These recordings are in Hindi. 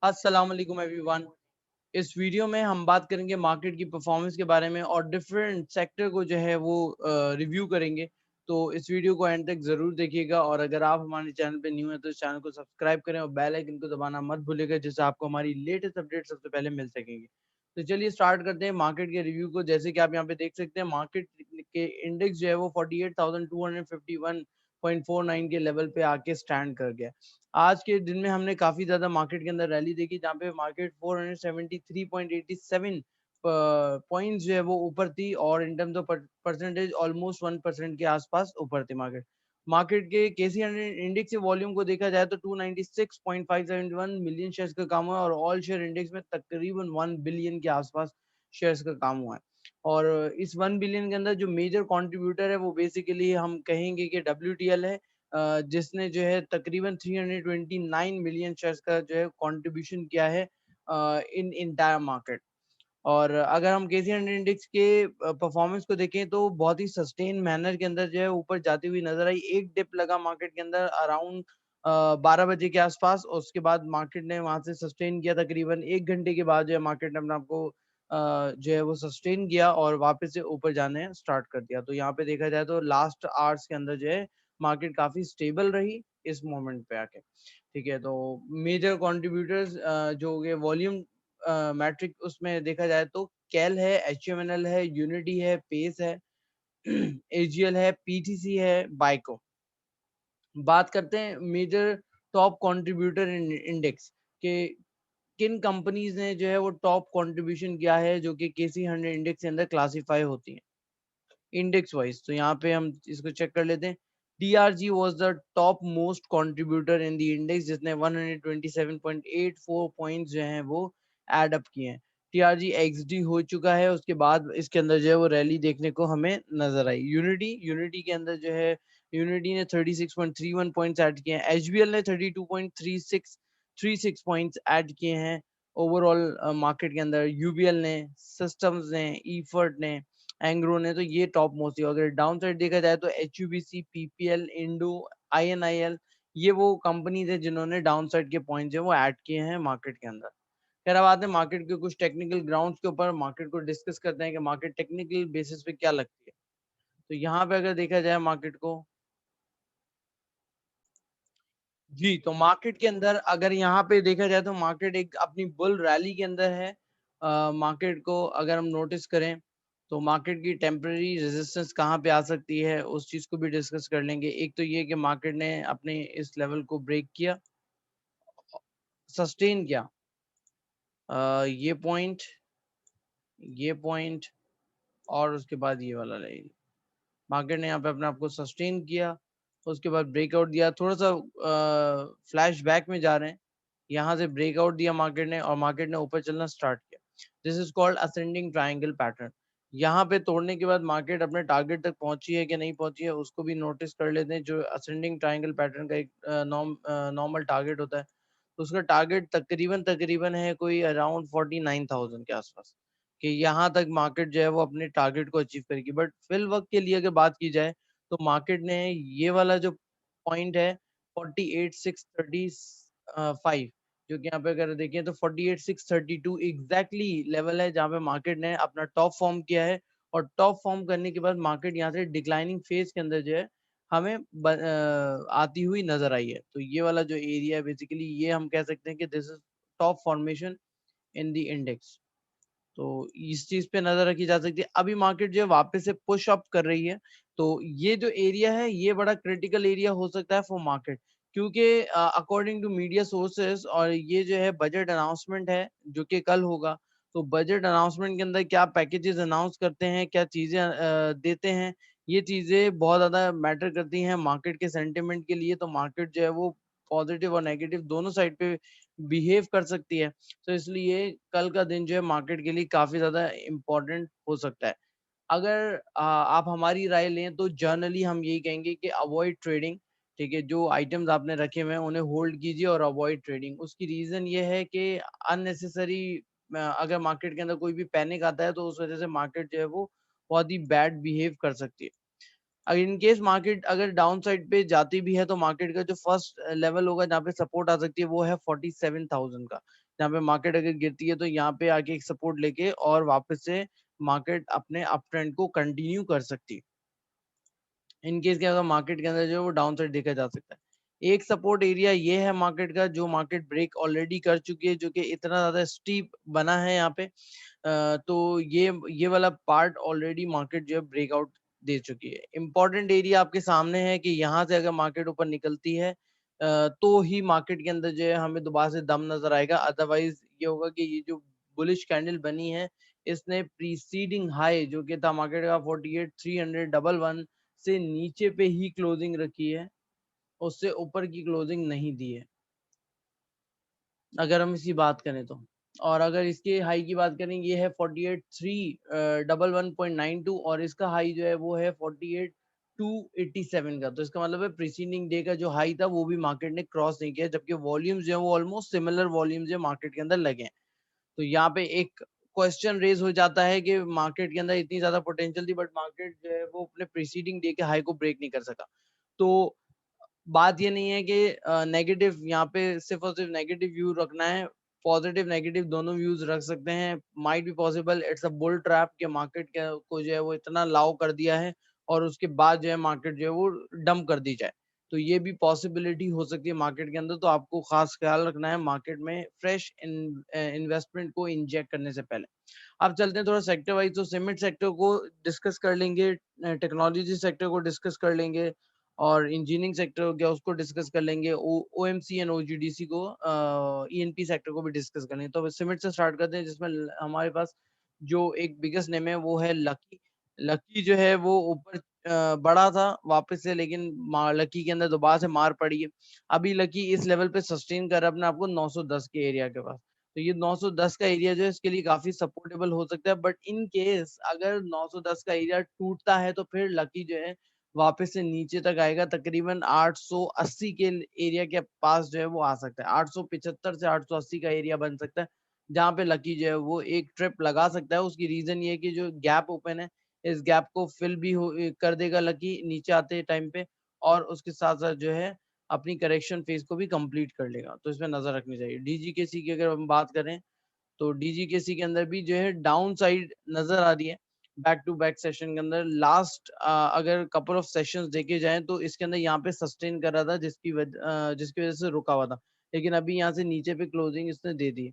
अस्सलाम वालेकुम एवरीवन। इस वीडियो में हम बात करेंगे मार्केट की परफॉर्मेंस के बारे में और डिफरेंट सेक्टर को जो है वो रिव्यू करेंगे। तो इस वीडियो को एंड तक ज़रूर देखिएगा और अगर आप हमारे चैनल पे न्यू हैं तो इस चैनल को सब्सक्राइब करें और बेल आइकन को दबाना मत भूलिएगा, जिससे आपको हमारी लेटेस्ट अपडेट सबसे पहले मिल सकेंगी। तो चलिए स्टार्ट करते हैं मार्केट के रिव्यू को। जैसे कि आप यहाँ पे देख सकते हैं, मार्केट के इंडेक्स जो है वो 48,251.49 के लेवल पे आके स्टैंड कर गया। आज के दिन में हमने काफ़ी ज़्यादा मार्केट के अंदर रैली देखी, जहाँ पे मार्केट 473.87 पॉइंट्स जो है वो ऊपर थी और in terms of percentage almost 1% के आसपास ऊपर थी मार्केट। मार्केट के केसी 100 इंडेक्स के वॉल्यूम को देखा जाए तो 296.571 मिलियन शेयर्स का काम हुआ है और ऑल शेयर इंडेक्स में तकरीबन 1 बिलियन के आसपास शेयर्स का काम हुआ है। और इस 1 बिलियन के अंदर जो मेजर कंट्रीब्यूटर है वो बेसिकली हम कहेंगे कि डब्ल्यूटीएल है, जिसने जो है तकरीबन 329 मिलियन शेयर्स का जो है कंट्रीब्यूशन किया है इन एंटायर मार्केट। और अगर हम केसी 100 इंडेक्स के परफॉर्मेंस को देखें तो बहुत ही सस्टेन मैनर के अंदर जो है ऊपर जाती हुई नजर आई। एक डिप लगा मार्केट के अंदर अराउंड 12 बजे के आसपास, और उसके बाद मार्केट ने वहां से सस्टेन किया। तकरीबन 1 घंटे के बाद जो है मार्केट ने अपने आपको जो है वो सस्टेन किया और वापस से ऊपर जाने स्टार्ट कर दिया। तो यहाँ पे देखा जाए तो लास्ट आवर्स के अंदर जो है मार्केट काफी स्टेबल रही इस मोमेंट पे आके। ठीक है, तो मेजर कंट्रीब्यूटर्स जो ये वॉल्यूम मैट्रिक उसमें देखा जाए तो कैल है, एचएमएनएल है, यूनिटी है, पेस है, एजीएल है, पीटीसी है, बाइको। बात करते हैं मेजर टॉप कंट्रीब्यूटर इन इंडेक्स के, किन कंपनीज ने जो है वो टॉप कंट्रीब्यूशन किया है जो कि केसी 100 इंडेक्स के अंदर क्लासिफाई होती हैं इंडेक्स वाइज। तो यहाँ पे हम इसको चेक कर लेते हैं। DRG was the top most contributor in the index, जिसने 127.84 पॉइंट्स जो हैं वो ऐड अप किए हैं। TRG XD हो चुका है, उसके बाद इसके अंदर जो है वो रैली देखने को हमें नजर आई। यूनिटी के अंदर जो है यूनिटी ने 36.31 पॉइंट्स ऐड किए हैं। HBL ने 32.36 पॉइंट्स ऐड किए हैं ओवरऑल मार्केट के अंदर। यूबीएल ने, सिस्टम्स ने, ईफर्ट ने, एंग्रो ने, तो ये टॉप मोस्ट थी। अगर डाउन साइड देखा जाए तो HUBC, PPL, इंडो, INIL, ये वो कंपनीज है जिन्होंने डाउन साइड के पॉइंट जो है वो ऐड किए हैं मार्केट के अंदर। फिर अब आते हैं मार्केट के कुछ टेक्निकल ग्राउंड्स के ऊपर, मार्केट को डिस्कस करते हैं कि मार्केट टेक्निकल बेसिस पे क्या लगती है। तो यहाँ पे अगर देखा जाए मार्केट को, जी, तो मार्केट के अंदर अगर यहाँ पे देखा जाए तो मार्केट एक अपनी बुल रैली के अंदर है। मार्केट को अगर हम नोटिस करें तो मार्केट की टेम्पररी रेजिस्टेंस कहाँ पे आ सकती है उस चीज को भी डिस्कस कर लेंगे। एक तो ये कि मार्केट ने अपने इस लेवल को ब्रेक किया, सस्टेन किया, ये पॉइंट, ये पॉइंट, और उसके बाद ये वाला लाइन। मार्केट ने यहाँ पे अपने आप को सस्टेन किया, उसके बाद ब्रेकआउट दिया। थोड़ा सा फ्लैश बैक में जा रहे हैं, यहाँ से ब्रेकआउट दिया मार्केट ने और मार्केट ने ऊपर चलना स्टार्ट किया। This is called ascending triangle pattern. यहाँ पे तोड़ने के बाद मार्केट अपने टारगेट तक पहुंची है कि नहीं पहुंची है उसको भी नोटिस कर लेते हैं। जो असेंडिंग ट्रायंगल पैटर्न का एक नॉर्मल टारगेट होता है, तो उसका टारगेट तकरीबन तकरीबन है कोई अराउंड 49,000 के आसपास, कि यहाँ तक मार्केट जो है वो अपने टारगेट को अचीव करेगी। बट फिल वक्त के लिए अगर बात की जाए तो मार्केट ने ये वाला जो पॉइंट है 48,635, जो कि यहाँ पे अगर देखें तो 48,632 एग्जैक्टली लेवल है जहाँ पे मार्केट ने अपना टॉप फॉर्म किया है। और टॉप फॉर्म करने के बाद मार्केट यहाँ से डिक्लाइनिंग फेज के अंदर जो है हमें आती हुई नजर आई है। तो ये वाला जो एरिया है बेसिकली ये हम कह सकते हैं कि this is top formation in the index. तो इस चीज पे नजर रखी जा सकती है। अभी मार्केट जो है वापस से पुश अप कर रही है, तो ये जो एरिया है ये बड़ा क्रिटिकल एरिया हो सकता है फॉर मार्केट, क्योंकि अकॉर्डिंग टू मीडिया सोर्सेस, और ये जो है बजट अनाउंसमेंट है जो कि कल होगा। तो बजट अनाउंसमेंट के अंदर क्या पैकेजेस अनाउंस करते हैं, क्या चीजें देते हैं, ये चीजें बहुत ज्यादा मैटर करती हैं मार्केट के सेंटिमेंट के लिए। तो मार्केट जो है वो पॉजिटिव और नेगेटिव दोनों साइड पे बिहेव कर सकती है। तो इसलिए कल का दिन जो है मार्केट के लिए काफी ज्यादा इम्पोर्टेंट हो सकता है। अगर आप हमारी राय लें तो जनरली हम यही कहेंगे कि अवॉइड ट्रेडिंग। ठीक है, जो आइटम्स आपने रखे हुए हैं उन्हें होल्ड कीजिए और अवॉइड ट्रेडिंग। उसकी रीजन ये है कि अननेसेसरी अगर मार्केट के अंदर कोई भी पैनिक आता है तो उस वजह से मार्केट जो है वो बहुत ही बैड बिहेव कर सकती है। अगर इन केस मार्केट अगर डाउन साइड पे जाती भी है तो मार्केट का जो फर्स्ट लेवल होगा जहाँ पे सपोर्ट आ सकती है वो है 47,000 का। जहाँ पे मार्केट अगर गिरती है तो यहाँ पे आके एक सपोर्ट लेके और वापस से मार्केट अपने अप ट्रेंड को कंटिन्यू कर सकती है। इन केस के अगर मार्केट के अंदर जो है वो डाउन साइड देखा जा सकता है। एक सपोर्ट एरिया ये है मार्केट का, जो मार्केट ब्रेक ऑलरेडी कर चुकी है, जो कि इतना ज्यादा स्टीप बना है यहाँ पे। तो ये वाला पार्ट ऑलरेडी मार्केट जो है ब्रेकआउट दे चुकी है। इंपॉर्टेंट एरिया आपके सामने है कि यहाँ से अगर मार्केट ऊपर निकलती है तो ही मार्केट के अंदर जो है हमें दोबारा से दम नजर आएगा। अदरवाइज ये होगा कि ये जो बुलिश कैंडल बनी है, इसने प्रीसीडिंग हाई जो कि था मार्केट का 48,311 से नीचे पे ही क्लोजिंग रखी है, उससे ऊपर की क्लोजिंग नहीं दी है अगर हम इसकी बात करें तो। और अगर इसके हाई की बात करें, ये है 48,311.92 और इसका हाई जो है वो है 48,287 का। तो इसका मतलब है प्रीसीडिंग डे का जो हाई था वो भी मार्केट ने क्रॉस नहीं किया, जबकि वॉल्यूम्स जो है वो ऑलमोस्ट सिमिलर वॉल्यूम्स जो मार्केट के अंदर लगे हैं। तो यहाँ पे एक क्वेश्चन रेज हो जाता है कि मार्केट के अंदर इतनी ज्यादा पोटेंशियल थी बट मार्केट जो है वो अपने प्रीसीडिंग डे के हाई को ब्रेक नहीं कर सका। तो बात ये नहीं है कि नेगेटिव यहाँ पे सिर्फ और सिर्फ नेगेटिव व्यू रखना है, पॉजिटिव नेगेटिव दोनों व्यूज रख सकते हैं। Might be possible it's a bull trap के मार्केट को जो है वो इतना लाव कर दिया है और उसके बाद जो है मार्केट जो है वो डंप कर दी जाए। तो ये भी पॉसिबिलिटी हो सकती है मार्केट के अंदर। तो आपको खास ख्याल रखना है मार्केट में फ्रेश इन्वेस्टमेंट को इंजेक्ट करने से पहले। अब चलते हैं थोड़ा सेक्टर वाइज, तो सीमेंट सेक्टर को डिस्कस कर लेंगे, टेक्नोलॉजी सेक्टर को डिस्कस कर लेंगे और इंजीनियरिंग सेक्टर हो गया उसको डिस्कस कर लेंगे, ओएमसी एंड ओजीडीसी को, ईएनपी सेक्टर को भी डिस्कस कर लेंगे। तो सीमेंट से स्टार्ट करते हैं जिसमें हमारे पास जो एक बिगेस्ट नेम है वो है लकी। लकी जो है वो ऊपर बढ़ा था वापस से, लेकिन लकी के अंदर दोबारा से मार पड़ी है। अभी लकी इस लेवल पे सस्टेन कर रहा है अपने आपको 910 के एरिया के पास। तो ये 910 का एरिया जो है इसके लिए काफी सपोर्टेबल हो सकता है, बट इन केस अगर 910 का एरिया टूटता है तो फिर लकी जो है वापस से नीचे तक आएगा, तकरीबन 880 के एरिया के पास जो है वो आ सकता है। 875 से 880 का एरिया बन सकता है जहाँ पे लकी जो है वो एक ट्रिप लगा सकता है। उसकी रीजन ये है कि जो गैप ओपन है इस गैप को फिल भी कर देगा लकी नीचे आते टाइम पे, और उसके साथ साथ जो है अपनी करेक्शन फेज को भी कंप्लीट कर लेगा। तो इसमें नजर रखनी चाहिए। डीजीकेसी की अगर हम बात करें तो डीजीकेसी के अंदर भी जो है डाउन साइड नजर आ रही है बैक टू बैक सेशन के अंदर। लास्ट अगर कपल ऑफ सेशंस देखे जाएं तो इसके अंदर यहाँ पे सस्टेन कर रहा था जिसकी वजह से रुका हुआ था, लेकिन अभी यहाँ से नीचे पे क्लोजिंग इसने दे दी।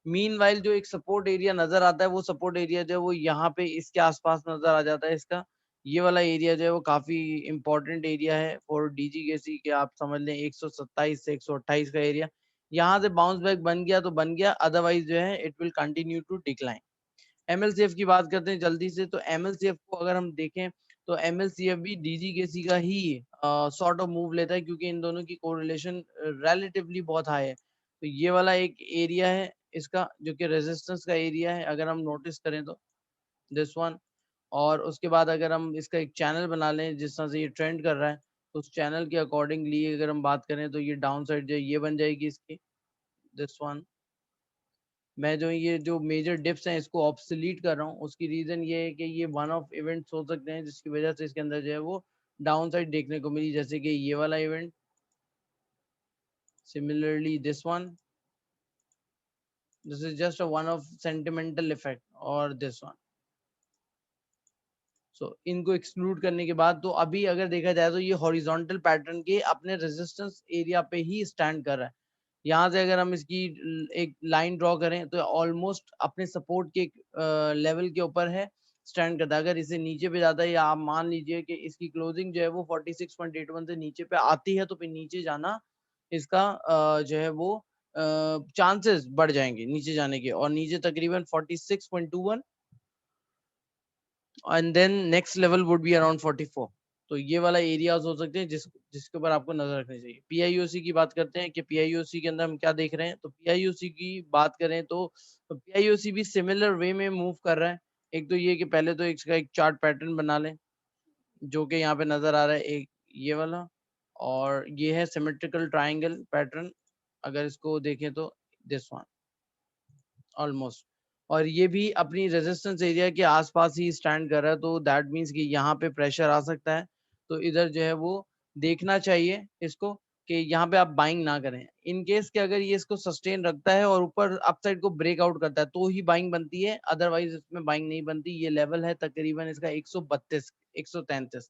मीनवाइल जो एक सपोर्ट एरिया नजर आता है वो सपोर्ट एरिया जो है वो यहाँ पे इसके आसपास नजर आ जाता है। इसका ये वाला एरिया जो है वो काफी इंपॉर्टेंट एरिया है फॉर डीजीकेसी के। आप समझ लें 127 से 128 का एरिया यहाँ से बाउंस बैक बन गया तो बन गया, अदरवाइज जो है it will continue to decline. MLCF की बात करते हैं जल्दी से। तो एमएलसीएफ को अगर हम देखें तो एमएलसीएफ भी डीजीकेसी का ही सॉर्ट ऑफ मूव लेता है, क्योंकि इन दोनों की कोरिलेशन रिलेटिवली बहुत हाई है। तो ये वाला एक एरिया है इसका जो कि रेजिस्टेंस का एरिया है अगर हम नोटिस करें तो, दिस वन। और उसके बाद अगर हम इसका एक चैनल बना लें जिस तरह से ये ट्रेंड कर रहा है, तो उस चैनल के अकॉर्डिंगली अगर हम बात करें तो ये डाउन साइड जो है ये बन जाएगी इसकी, दिस वन। मैं जो ये जो मेजर डिप्स हैं इसको ऑब्सोलीट कर रहा हूँ, उसकी रीजन ये है कि ये वन ऑफ इवेंट्स हो सकते हैं जिसकी वजह से इसके अंदर जो है वो डाउन साइड देखने को मिली, जैसे कि ये वाला event, similarly this one, this is just a one of sentimental effect, और दिस वन। सो इनको एक्सक्लूड करने के बाद तो अभी अगर देखा जाए तो ये हॉरिजॉन्टल पैटर्न के अपने रेजिस्टेंस एरिया पे ही स्टैंड कर रहा है। यहाँ से अगर हम इसकी एक लाइन ड्रॉ करें तो ऑलमोस्ट अपने सपोर्ट के लेवल के ऊपर है, स्टैंड करता है। अगर इसे नीचे पे जाता है या आप मान लीजिए कि इसकी क्लोजिंग जो है वो 46.81 से नीचे पे आती है तो फिर नीचे जाना इसका जो है वो चांसेस बढ़ जाएंगे नीचे जाने के, और नीचे तकरीबन 46.21 and then next level would be around 44। तो ये वाला एरियाज हो सकते हैं जिसके ऊपर आपको नजर रखनी चाहिए। पीआईओसी की बात करते हैं कि पीआईओसी के अंदर हम क्या देख रहे हैं। तो पीआईओसी की बात करें तो पीआईओसी भी सिमिलर वे में मूव कर रहा है। एक तो ये कि पहले तो इसका एक चार्ट पैटर्न बना लें जो कि यहाँ पे नजर आ रहा है, एक ये वाला, और ये है सिमेट्रिकल ट्राइंगल पैटर्न अगर इसको देखें तो, दिस वन ऑलमोस्ट। और ये भी अपनी रेजिस्टेंस एरिया के आसपास ही स्टैंड कर रहा है, तो दैट मीन्स कि यहाँ पे प्रेशर आ सकता है। तो इधर जो है वो देखना चाहिए इसको। कि यहाँ पे आप बाइंग ना करें। इन केस कि अगर ये इसको सस्टेन रखता है और ऊपर अपसाइड को ब्रेकआउट करता है तो ही बाइंग बनती है, अदरवाइज इसमें बाइंग नहीं बनती। ये लेवल है तकरीबन इसका 132 133।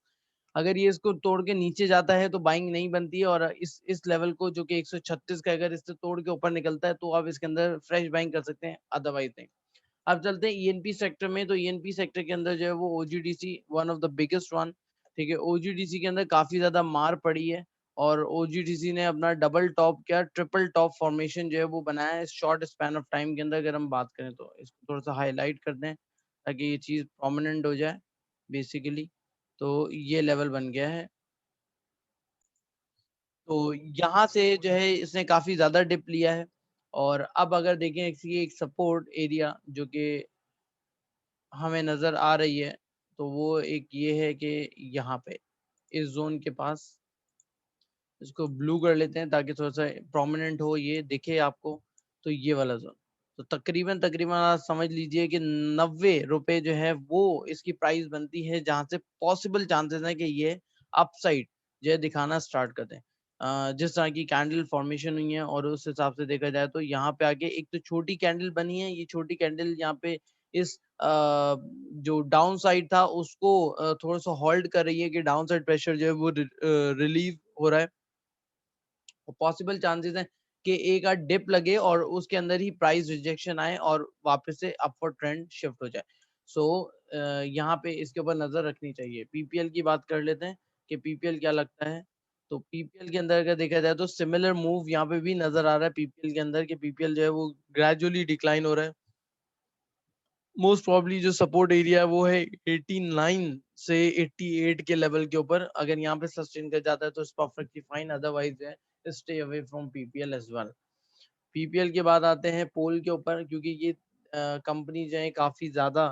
अगर ये इसको तोड़ के नीचे जाता है तो बाइंग नहीं बनती है, और इस लेवल को जो कि 136 का अगर इससे तोड़ के ऊपर निकलता है तो आप इसके अंदर फ्रेश बाइंग कर सकते हैं, अदरवाइज नहीं। अब चलते हैं ईएनपी सेक्टर में। तो ईएनपी सेक्टर के अंदर जो है वो OGDC one of the biggest one, ठीक है। ओजीडीसी के अंदर काफी ज्यादा मार पड़ी है, और ओजीडीसी ने अपना डबल टॉप क्या ट्रिपल टॉप फॉर्मेशन जो है वो बनाया है शॉर्ट स्पैन ऑफ टाइम के अंदर। अगर हम बात करें तो इसको थोड़ा सा हाईलाइट कर दें ताकि ये चीज प्रोमिनेंट हो जाए बेसिकली। तो ये लेवल बन गया है। तो यहाँ से जो है इसने काफी ज्यादा डिप लिया है, और अब अगर देखें इसकी एक सपोर्ट एरिया जो कि हमें नजर आ रही है, तो वो एक ये है कि यहाँ पे इस जोन के पास, इसको ब्लू कर लेते हैं ताकि थोड़ा सा प्रोमिनेंट हो, ये दिखे आपको। तो ये वाला जोन, तो तकरीबन तकरीबन आप समझ लीजिए कि 90 रुपए जो है वो इसकी प्राइस बनती है, जहां से पॉसिबल चांसेस है कि ये अपसाइड जो है दिखाना स्टार्ट कर दें। जिस तरह की कैंडल फॉर्मेशन हुई है और उस हिसाब से देखा जाए तो यहाँ पे आके एक तो छोटी कैंडल बनी है, ये छोटी कैंडल यहाँ पे इस जो डाउन साइड था उसको थोड़ा सा होल्ड कर रही है कि डाउन साइड प्रेशर जो है वो रिलीव हो रहा है। पॉसिबल चांसेस हैं कि एक आध डिप लगे और उसके अंदर ही प्राइस रिजेक्शन आए और वापस से अपवर्ड ट्रेंड शिफ्ट हो जाए। सो यहाँ पे इसके ऊपर नजर रखनी चाहिए। पीपीएल की बात कर लेते हैं कि पीपीएल क्या लगता है। तो पीपीएल के अंदर अगर देखा जाए तो सिमिलर मूव यहाँ पे भी नजर आ रहा है पीपीएल के अंदर, कि पीपीएल जो है वो ग्रेजुअली डिक्लाइन हो रहा है। मोस्ट प्रोबेबली जो सपोर्ट एरिया है वो है 89 से 88 के लेवल के ऊपर। अगर यहाँ पे सस्टेन कर जाता है तो इट्स परफेक्टली फाइन, अदरवाइज है stay away from PPL as well. PPL के बाद आते हैं पोल के ऊपर, क्योंकि ये कंपनी जो है काफी ज्यादा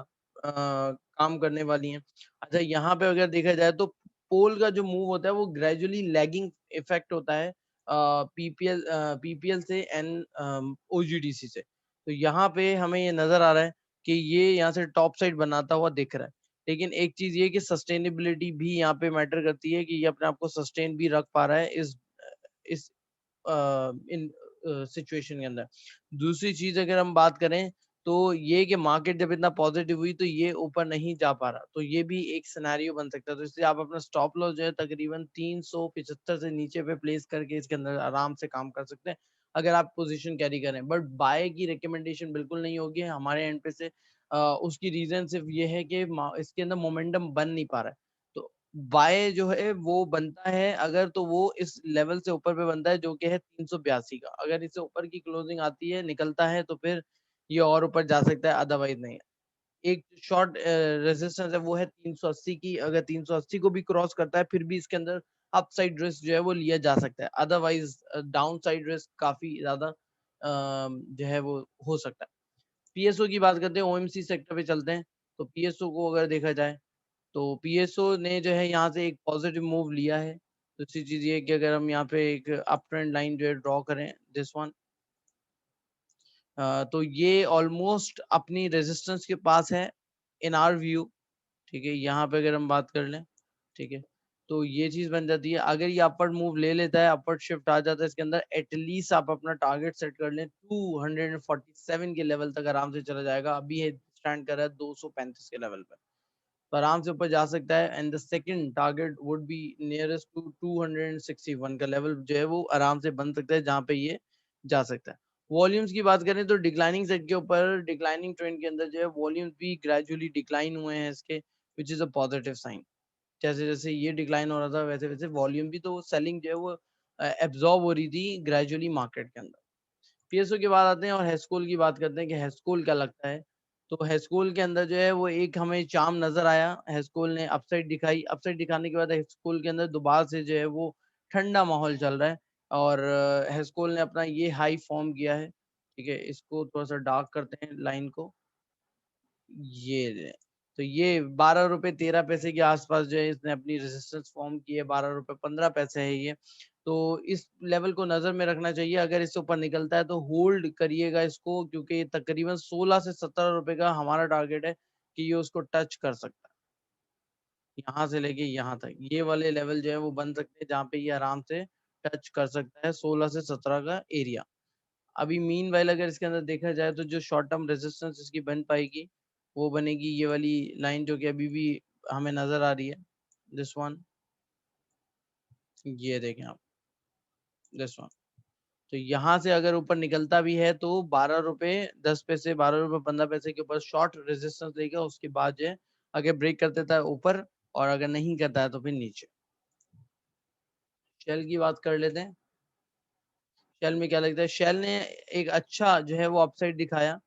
काम करने वाली हैं। अच्छा, यहाँ पे अगर देखा जाए तो पोल का जो मूव होता है वो ग्रेजुअली लैगिंग इफेक्ट होता है पीपीएल से एंड ओजीडीसी से। तो यहाँ पे हमें ये नजर आ रहा है कि ये यहाँ से टॉप साइड बनाता हुआ दिख रहा है। लेकिन एक चीज ये कि सस्टेनेबिलिटी भी यहाँ पे मैटर करती है कि ये अपने आप को सस्टेन भी रख पा रहा है इस इन सिचुएशन के अंदर। दूसरी चीज अगर हम बात करें तो ये कि मार्केट जब इतना पॉजिटिव हुई तो ये ऊपर नहीं जा पा रहा, तो ये भी एक सिनेरियो बन सकता है। तो इसलिए आप अपना स्टॉप लॉस जो है तकरीबन 375 से नीचे पे प्लेस करके इसके अंदर आराम से काम कर सकते हैं अगर आप पोजीशन कैरी करें। बट बाय की रिकमेंडेशन बिल्कुल नहीं होगी हमारे एंड पे से। उसकी रीजन सिर्फ ये है कि इसके अंदर मोमेंटम बन नहीं पा रहा है। तो बाय जो है वो बनता है अगर तो वो इस लेवल से ऊपर पे बनता है जो कि है 382 का। अगर इससे ऊपर की क्लोजिंग आती है निकलता है तो फिर ये और ऊपर जा सकता है, अदरवाइज नहीं। एक शॉर्ट रेजिस्टेंस है वो है 380 की, अगर 380 को भी क्रॉस करता है फिर भी इसके अंदर अपसाइड रिस्क जो है वो लिया जा सकता है, अदरवाइज डाउन साइड रिस्क काफी ज्यादा जो है वो हो सकता है। पीएसओ की बात करते हैं, ओएमसी सेक्टर पे चलते हैं। तो पीएसओ को अगर देखा जाए तो पीएसओ ने जो है यहाँ से एक पॉजिटिव मूव लिया है। दूसरी चीज ये है कि अगर हम यहाँ पे एक अप ट्रेंड लाइन जो है ड्रॉ करें, दिस वन, तो ये ऑलमोस्ट अपनी रेजिस्टेंस के पास है इन आवर व्यू, ठीक है। यहाँ पे अगर हम बात कर लें, ठीक है, तो ये चीज बन जाती है। अगर ये अपवर्ड मूव ले लेता है, अपवर्ड शिफ्ट आ जाता है इसके अंदर, एटलीस्ट आप अपना टारगेट सेट कर लें 247 के लेवल तक आराम से चला जाएगा। अभी है स्टैंड कर रहा है 235 के लेवल पे, तो आराम से ऊपर जा सकता है। And the second target would be nearest to 261 का लेवल जो है वो आराम से बन सकता है, जहां पे ये जा सकता है। वॉल्यूम्स की बात करें तो डिक्लाइनिंग सेट के ऊपर डिक्लाइनिंग ट्रेंड के अंदर जो है वॉल्यूम्स भी ग्रेजुअली डिक्लाइन हुए हैं इसके, which is a positive sign. जैसे जैसे ये डिक्लाइन हो रहा था वैसे वैसे वॉल्यूम भी, तो सेलिंग जो है वो एब्जॉर्ब हो रही थी ग्रेजुअली मार्केट के अंदर। पीएसओ के बाद आते हैं और हेस्कोल की बात करते हैं कि हेस्कोल क्या लगता है। तो हेस्कोल के अंदर जो है वो एक हमें चार्म नजर आया, हेस्कोल ने अपसाइड दिखाई, अपसाइड दिखाने के बाद हेस्कोल के अंदर दोबारा से जो है वो ठंडा माहौल चल रहा है, और हेस्कोल ने अपना ये हाई फॉर्म किया है, ठीक है। इसको थोड़ा सा डार्क करते हैं लाइन को, ये रहे। तो ये 12 रुपए 13 पैसे के आसपास जो है इसने अपनी रेजिस्टेंस फॉर्म की है, 12 रुपए 15 पैसे है ये। तो इस लेवल को नजर में रखना चाहिए, अगर इससे ऊपर निकलता है तो होल्ड करिएगा इसको, क्योंकि ये तकरीबन 16 से 17 रुपए का हमारा टारगेट है कि ये उसको टच कर सकता है। यहाँ से लेके यहाँ तक ये वाले लेवल जो है वो बन सकते हैं जहाँ पे ये आराम से टच कर सकता है 16 से 17 का एरिया। अभी मीन वाइल अगर इसके अंदर देखा जाए तो जो शॉर्ट टर्म रेजिस्टेंस इसकी बन पाएगी वो बनेगी ये वाली लाइन जो कि अभी भी हमें नजर आ रही है, दिस वन, ये देखें आप, दिस वन। तो यहाँ से अगर ऊपर निकलता भी है तो 12 रुपए 10 पैसे, 12 रुपए 15 पैसे के ऊपर शॉर्ट रेजिस्टेंस लेगा, उसके बाद जो है अगर ब्रेक कर देता है ऊपर और अगर नहीं करता है तो फिर नीचे। शेल की बात कर लेते हैं। शेल में क्या लगता है, शेल ने एक अच्छा जो है वो अपसाइड दिखाया।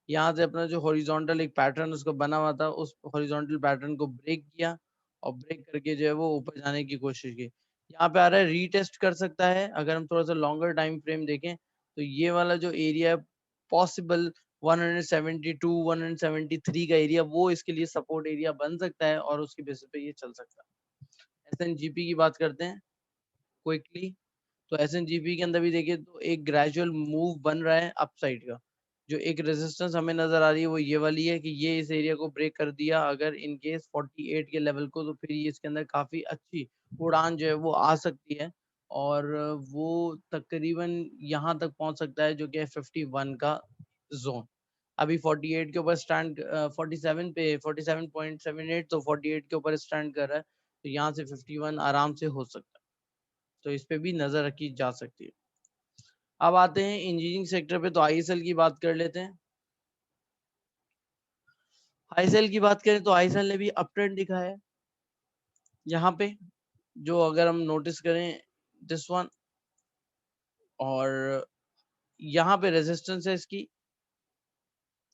यहाँ से अपना जो हॉरिजॉन्टल एक पैटर्न उसको बना हुआ था, उस हॉरिजॉन्टल पैटर्न को ब्रेक किया और ब्रेक करके जो है वो ऊपर जाने की कोशिश की। यहाँ पे आ रहा है रीटेस्ट कर सकता है। अगर हम थोड़ा सा लॉन्गर टाइम फ्रेम देखें तो ये वाला जो एरिया है पॉसिबल 172 173 का एरिया, वो इसके लिए सपोर्ट एरिया बन सकता है और उसकी बेसिस पे ये चल सकता है। एसएनजीपी की बात करते हैं क्विकली। तो एसएनजीपी के अंदर भी देखिए तो एक ग्रेजुअल मूव बन रहा है अपसाइड का। जो एक रेजिस्टेंस हमें नजर आ रही है वो ये वाली है कि ये इस एरिया को ब्रेक कर दिया अगर इन केस 48 के लेवल को, तो फिर ये इसके अंदर काफी अच्छी उड़ान जो है वो आ सकती है और वो तकरीबन यहाँ तक पहुंच सकता है जो कि है 51 का जोन। अभी 48 के ऊपर स्टैंड 47 पे 47.78, तो 48 के ऊपर स्टैंड कर रहा है, तो यहाँ से 51 आराम से हो सकता है। तो इस पे भी नजर रखी जा सकती है। अब आते हैं इंजीनियरिंग सेक्टर पे, तो आईएसएल की बात कर लेते हैं। आईएसएल की बात करें तो आईएसएल ने भी अप ट्रेंड दिखा है यहाँ पे, जो अगर हम नोटिस करें दिस वन, और यहाँ पे रेजिस्टेंस है इसकी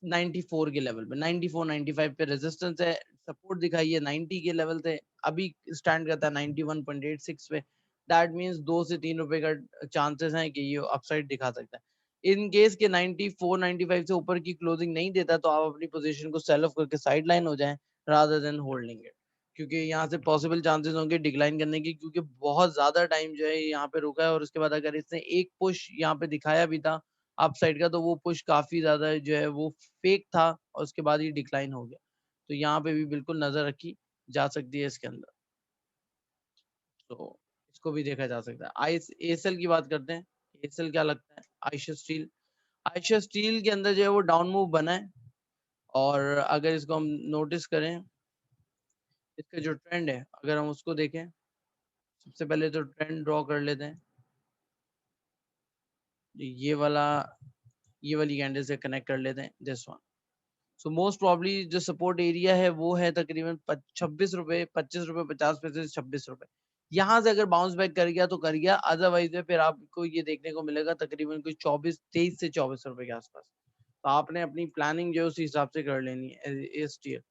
94 के लेवल पे, 94 95 पे रेजिस्टेंस है। सपोर्ट दिखाई है 90 के लेवल से, अभी स्टैंड करता है 91.86 पे। दैट मींस 2 से 3 रुपए का चांसेस है कि ये अपसाइड दिखा सकता है। इन केस के 94 95 से ऊपर की क्लोजिंग नहीं देता तो आप अपनी पोजीशन को सेल ऑफ करके साइड लाइन हो जाएं रादर देन होल्डिंग इट, क्योंकि यहाँ से पॉसिबल चांसेस होंगे डिक्लाइन करने की, क्योंकि बहुत ज्यादा टाइम जो है यहाँ पे रुका है और उसके बाद अगर इसने एक पुश यहाँ पे दिखाया भी था अपसाइड का, तो वो पुश काफी ज्यादा जो है वो फेक था और उसके बाद ही डिक्लाइन हो गया। तो यहाँ पे भी बिल्कुल नजर रखी जा सकती है इसके अंदर, तो इसको भी देखा जा सकता है। आई एसएल की बात करते हैं। एसएल क्या लगता है, आयशा स्टील। आयशा स्टील के अंदर जो है वो डाउन मूव बना है और अगर इसको हम नोटिस करें, इसका जो ट्रेंड है अगर हम उसको देखें, सबसे पहले तो ट्रेंड ड्रॉ कर लेते हैं। ये वाला, ये वाली कैंडल से कनेक्ट कर लेते हैं this one. So most probably जो सपोर्ट एरिया है वो है तकरीबन 26 रुपए 25 रुपए 50 पैसे से 26 रुपए। यहाँ से अगर बाउंस बैक कर गया तो कर गया, अदरवाइज फिर आपको ये देखने को मिलेगा तकरीबन कोई 23 से 24 रुपए के आसपास। तो आपने अपनी प्लानिंग जो है उस हिसाब से कर लेनी है। एसटीएल,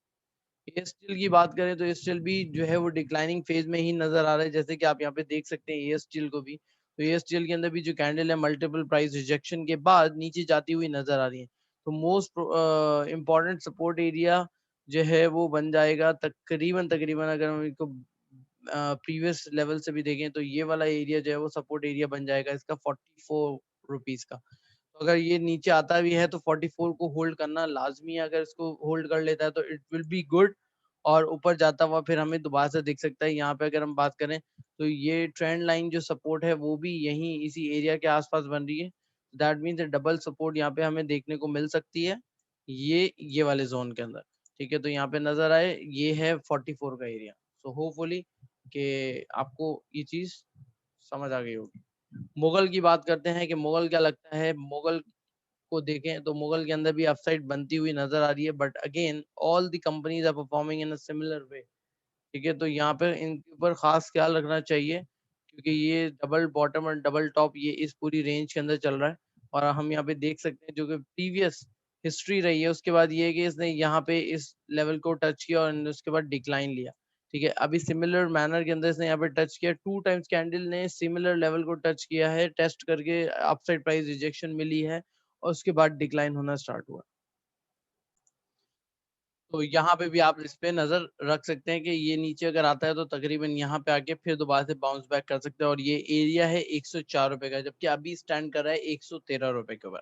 एस्टिल की बात करें तो एस्टिल भी जो है वो डिक्लाइनिंग फेज में ही नजर आ रहा है, जैसे कि आप यहाँ पे देख सकते हैं एस्टिल को भी। तो एस्टिल के अंदर भी जो कैंडल है मल्टीपल प्राइस रिजेक्शन के बाद नीचे जाती हुई नजर आ रही है। तो मोस्ट इम्पोर्टेंट सपोर्ट एरिया जो है वो बन जाएगा तकरीबन तकरीबन अगर हम इसको प्रीवियस लेवल से भी देखें तो ये वाला एरिया जो है वो सपोर्ट एरिया बन जाएगा इसका 44 रुपीज का। तो अगर ये नीचे आता भी है तो 44 को होल्ड करना लाजमी है, अगर इसको होल्ड कर लेता है तो इट विल बी गुड और ऊपर जाता हुआ फिर हमें दोबारा से दिख सकता है। यहाँ पे अगर हम बात करें तो ये ट्रेंड लाइन जो सपोर्ट है वो भी यहीं इसी एरिया के आसपास बन रही है। दैट मीन्स डबल सपोर्ट यहाँ पे हमें देखने को मिल सकती है ये वाले जोन के अंदर। ठीक है, तो यहाँ पे नजर आए ये है 44 का एरिया। सो होपफुली कि आपको ये चीज समझ आ गई होगी। मुगल की बात करते हैं कि मुगल क्या लगता है। मुगल को देखें तो मुगल के अंदर भी अपसाइड बनती हुई नजर आ रही है, but again all the companies are performing in a similar way. ठीक है, तो यहाँ पे इनके ऊपर खास ख्याल रखना चाहिए क्योंकि ये डबल बॉटम और डबल टॉप ये इस पूरी रेंज के अंदर चल रहा है। और हम यहाँ पे देख सकते हैं जो कि प्रीवियस हिस्ट्री रही है उसके बाद ये है कि इसने यहाँ पे इस लेवल को टच किया और उसके बाद डिक्लाइन लिया। ठीक है, अभी सिमिलर मैनर के अंदर इसने यहाँ पे टच किया, 2 टाइम्स कैंडल ने सिमिलर लेवल को टच किया है, टेस्ट करके अपसाइड प्राइस रिजेक्शन मिली है और उसके बाद डिक्लाइन होना स्टार्ट हुआ। तो यहाँ पे भी आप इस पे नजर रख सकते हैं कि ये नीचे अगर आता है तो तकरीबन यहाँ पे आके फिर दोबारा से बाउंस बैक कर सकते हैं और ये एरिया है 104 रुपए का, जबकि अभी स्टैंड कर रहा है 113 रुपए के ऊपर।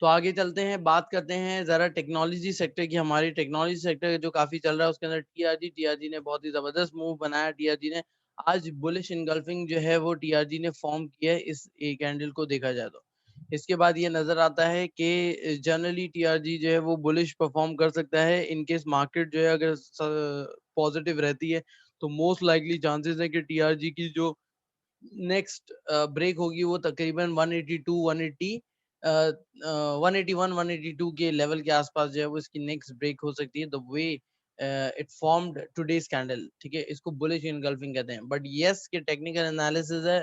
तो आगे चलते हैं, बात करते हैं जरा टेक्नोलॉजी सेक्टर की। हमारी टेक्नोलॉजी सेक्टर जो काफी चल रहा है उसके अंदर टीआरजी ने बहुत ही जबरदस्त मूव बनाया। टीआरजी ने आज बुलिश इनगल्फिंग जो है वो टीआरजी ने फॉर्म किया है इस ए कैंडल को देखा जाए तो। इसके बाद ये नजर आता है कि जनरली टीआरजी जो है वो बुलिश परफॉर्म कर सकता है इन केस मार्केट जो है अगर पॉजिटिव रहती है, तो मोस्ट लाइकली चांसेस है कि टीआरजी की जो नेक्स्ट ब्रेक होगी वो तकरीबन 182 180 181 182 के लेवल के आसपास जो है वो इसकी नेक्स्ट ब्रेक हो सकती है, the way it formed today's candle. ठीक है, इसको बुलिश इनगल्फिंग कहते हैं। बट यस के टेक्निकल एनालिसिस है,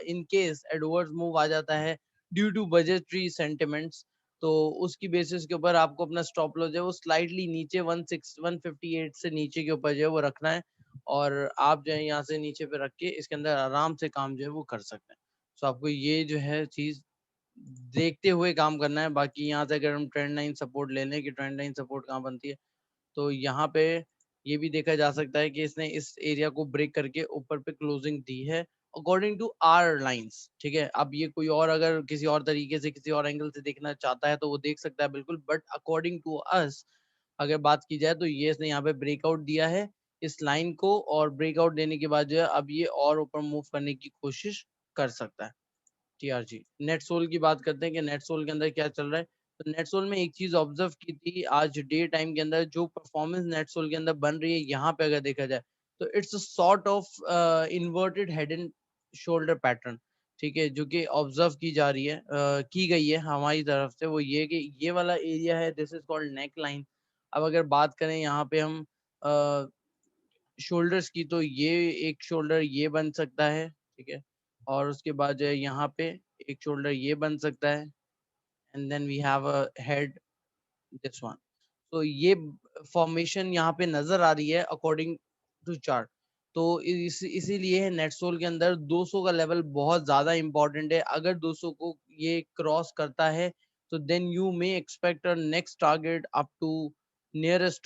इन केस एडवर्स मूव आ जाता है ड्यू टू बजटरी सेंटिमेंट्स, तो उसकी बेसिस के ऊपर आपको अपना स्टॉप लॉस जो है वो स्लाइटली नीचे 158 से नीचे के ऊपर जो है वो रखना है, और आप जो है यहाँ से नीचे पे रख के इसके अंदर आराम से काम जो है वो कर सकते हैं। तो आपको ये जो है चीज देखते हुए काम करना है। बाकी यहाँ से अगर हम ट्रेंड लाइन सपोर्ट ले लें कि ट्रेंड लाइन सपोर्ट कहाँ बनती है, तो यहाँ पे ये भी देखा जा सकता है कि इसने इस एरिया को ब्रेक करके ऊपर पे क्लोजिंग दी है अकॉर्डिंग टू आर लाइंस। ठीक है, अब ये कोई और अगर किसी और तरीके से किसी और एंगल से देखना चाहता है तो वो देख सकता है बिल्कुल, बट अकॉर्डिंग टू अस अगर बात की जाए तो ये इसने यहाँ पे ब्रेकआउट दिया है इस लाइन को, और ब्रेकआउट देने के बाद जो है अब ये और ऊपर मूव करने की कोशिश कर सकता है। टीआरजी नेट सोल की बात करते हैं कि नेट सोल के अंदर क्या चल रहा है। तो नेट सोल में एक चीज ऑब्जर्व की थी आज डे टाइम के अंदर, जो परफॉर्मेंस नेट सोल के अंदर बन रही है यहाँ पे अगर देखा जाए तो it's a sort of inverted head and shoulder pattern. ठीक है, जो कि ऑब्जर्व की जा रही है, की गई है हमारी तरफ से, वो ये कि ये वाला एरिया है, this is called neck line. अब अगर बात करें यहाँ पे हम शोल्डर्स की, तो ये एक शोल्डर ये बन सकता है। ठीक है, और उसके बाद जो है यहाँ पे एक शोल्डर ये बन सकता है, and then we have a head, this one. तो ये फॉर्मेशन यहाँ पे नजर आ रही है अकॉर्डिंग टू चार्ट। तो इसीलिए नेटसोल के अंदर 200 का लेवल बहुत ज्यादा इंपॉर्टेंट है। अगर 200 को ये क्रॉस करता है तो then you may expect a next target up to nearest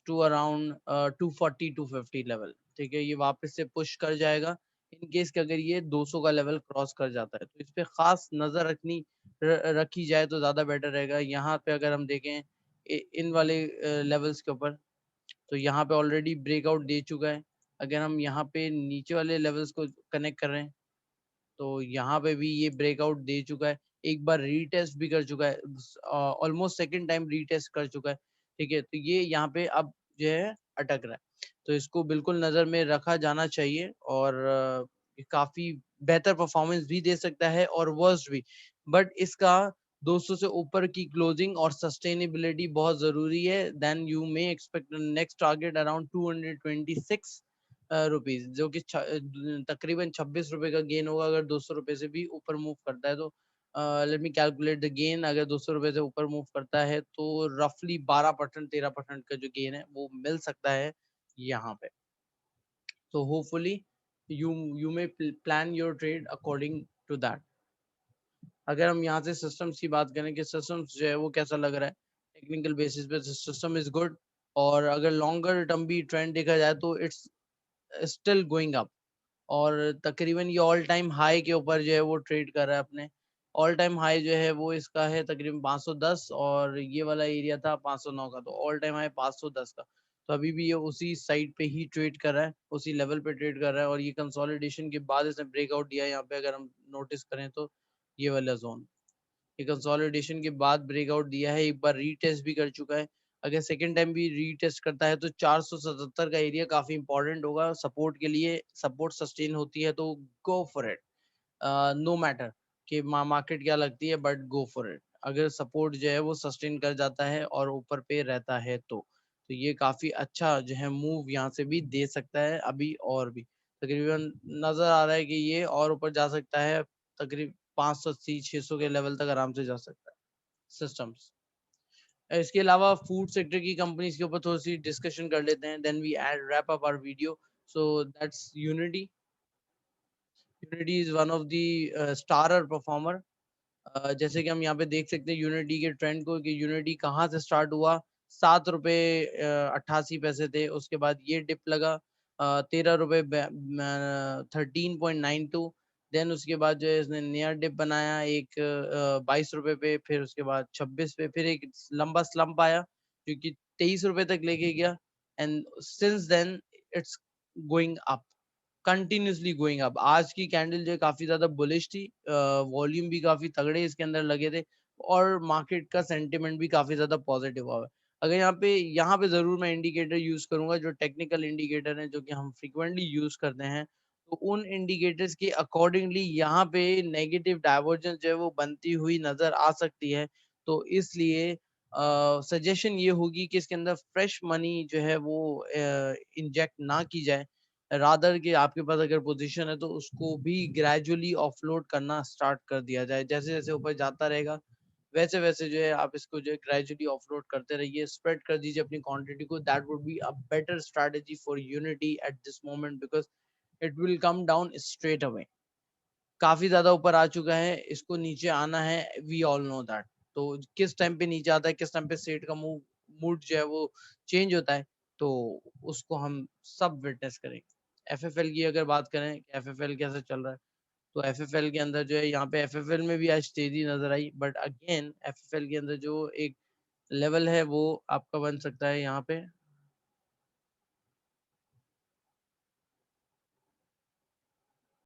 to around 240 250 level. ठीक है, ये वापस से पुश कर जाएगा इन केस कि अगर ये 200 का लेवल क्रॉस कर जाता है, तो इस पे खास नजर रखी जाए तो ज्यादा बेटर रहेगा। यहाँ पे अगर हम देखें इन वाले लेवल्स के ऊपर, तो यहाँ पे ऑलरेडी ब्रेकआउट दे चुका है। अगर हम यहाँ पे नीचे वाले लेवल्स को कनेक्ट कर रहे हैं, तो यहाँ पे भी ये ब्रेकआउट दे चुका है, एक बार रीटेस्ट भी कर चुका है, ऑलमोस्ट सेकंड टाइम रीटेस्ट कर चुका है। ठीक है, तो ये यहाँ पे अब जो है अटक रहा है, तो इसको बिल्कुल नजर में रखा जाना चाहिए। और ये काफी बेहतर परफॉर्मेंस भी दे सकता है और वर्स्ट भी, बट इसका 200 से ऊपर की क्लोजिंग और सस्टेनेबिलिटी बहुत जरूरी है। Then you may expect next target around 226 rupees, जो कि तकरीबन 26 रुपए का गेन होगा अगर 200 रुपए से भी ऊपर मूव करता है तो। Let me calculate the gain, अगर 200 रुपए से ऊपर मूव करता है तो रफली 12% 13% का जो गेन है वो मिल सकता है यहाँ पे। तो hopefully you you may plan your trade according to that. अगर हम यहाँ से सिस्टम्स की बात करें कि सिस्टम्स जो है वो कैसा लग रहा है, टेक्निकल बेसिस पे सिस्टम इज गुड, और अगर लॉन्गर टर्म भी ट्रेंड देखा जाए तो इट्स स्टिल गोइंग अप, और तकरीबन ये ऑल टाइम हाई के ऊपर जो है वो ट्रेड कर रहा है अपने। ऑल टाइम हाई जो है वो इसका है तकरीबन 510, और ये वाला एरिया था 509 का, तो ऑल टाइम हाई 510 का। तो अभी भी ये उसी साइड पे ही ट्रेड कर रहा है, उसी लेवल पे ट्रेड कर रहा है, और ये कंसोलिडेशन के बाद इसने ब्रेकआउट दिया है यहाँ पे। अगर हम नोटिस करें तो ये वाला जोन, ये कंसोलिडेशन के बाद ब्रेकआउट दिया है, एक बार रीटेस्ट भी कर चुका है। अगर सेकेंड टाइम भी रीटेस्ट करता है तो 477 का एरिया काफी इंपॉर्टेंट होगा सपोर्ट के लिए। सपोर्ट सस्टेन होती है तो go for it, no matter कि मार्केट क्या लगती है, बट गो फॉर इट। अगर सपोर्ट जो है वो सस्टेन कर जाता है और ऊपर पे रहता है तो ये काफी अच्छा जो है मूव यहाँ से भी दे सकता है अभी, और भी तकरीबन नजर आ रहा है कि ये और ऊपर जा सकता है, तकरीबन 580 600 के लेवल तक आराम से जा सकता है सिस्टम्स। इसके अलावा फूड सेक्टर की कंपनीज के ऊपर थोड़ी सी डिस्कशन कर लेते हैं, then we'd wrap up our video. So that's Unity. Unity is one of the starrer performer. जैसे कि हम यहाँ पे देख सकते हैं यूनिटी के ट्रेंड को, कि यूनिटी कहाँ से स्टार्ट हुआ, 7 रुपए 88 पैसे थे, उसके बाद ये डिप लगा 13 रुपए 13.92। देन उसके बाद जो है इसने नया डिप बनाया एक 22 रुपए पे, फिर उसके बाद 26 पे, फिर एक लंबा स्लम्प आया जो कि 23 रुपए तक लेके गया, and since then it's going up, continuously going up. आज की कैंडल जो है काफी ज्यादा बुलिश थी, वॉल्यूम भी काफी तगड़े इसके अंदर लगे थे और मार्केट का सेंटिमेंट भी काफी ज्यादा पॉजिटिव हुआ है। अगर यहाँ पे जरूर मैं इंडिकेटर यूज करूंगा, जो टेक्निकल इंडिकेटर है जो कि हम फ्रिक्वेंटली यूज करते हैं, तो उन इंडिकेटर्स के अकॉर्डिंगली यहाँ पे नेगेटिव डाइवर्जेंस जो है वो बनती हुई नजर आ सकती है। तो इसलिए सजेशन ये होगी कि इसके अंदर फ्रेश मनी जो है वो इंजेक्ट ना की जाए, रादर कि आपके पास अगर पोजीशन है तो उसको भी ग्रेजुअली ऑफलोड करना स्टार्ट कर दिया जाए। जैसे जैसे ऊपर जाता रहेगा वैसे वैसे जो है आप इसको जो है ग्रेजुअली ऑफलोड करते रहिए, स्प्रेड कर दीजिए अपनी क्वांटिटी को। That would be a better strategy for unity at this moment, because it will come down straight away. काफी ज्यादा ऊपर आ चुका है, इसको नीचे आना है, वी ऑल नो दैट। तो किस टाइम पे नीचे आता है, किस टाइम पे सेट का मूड जो है वो चेंज होता है, तो उसको हम सब विटनेस करेंगे। एफएफएल की अगर बात करें, एफएफएल कैसे चल रहा है, तो एफएफएल के अंदर जो है यहाँ पे एफएफएल में भी आज तेजी नजर आई, बट अगेन एफएफएल के अंदर जो एक लेवल है वो आपका बन सकता है यहाँ पे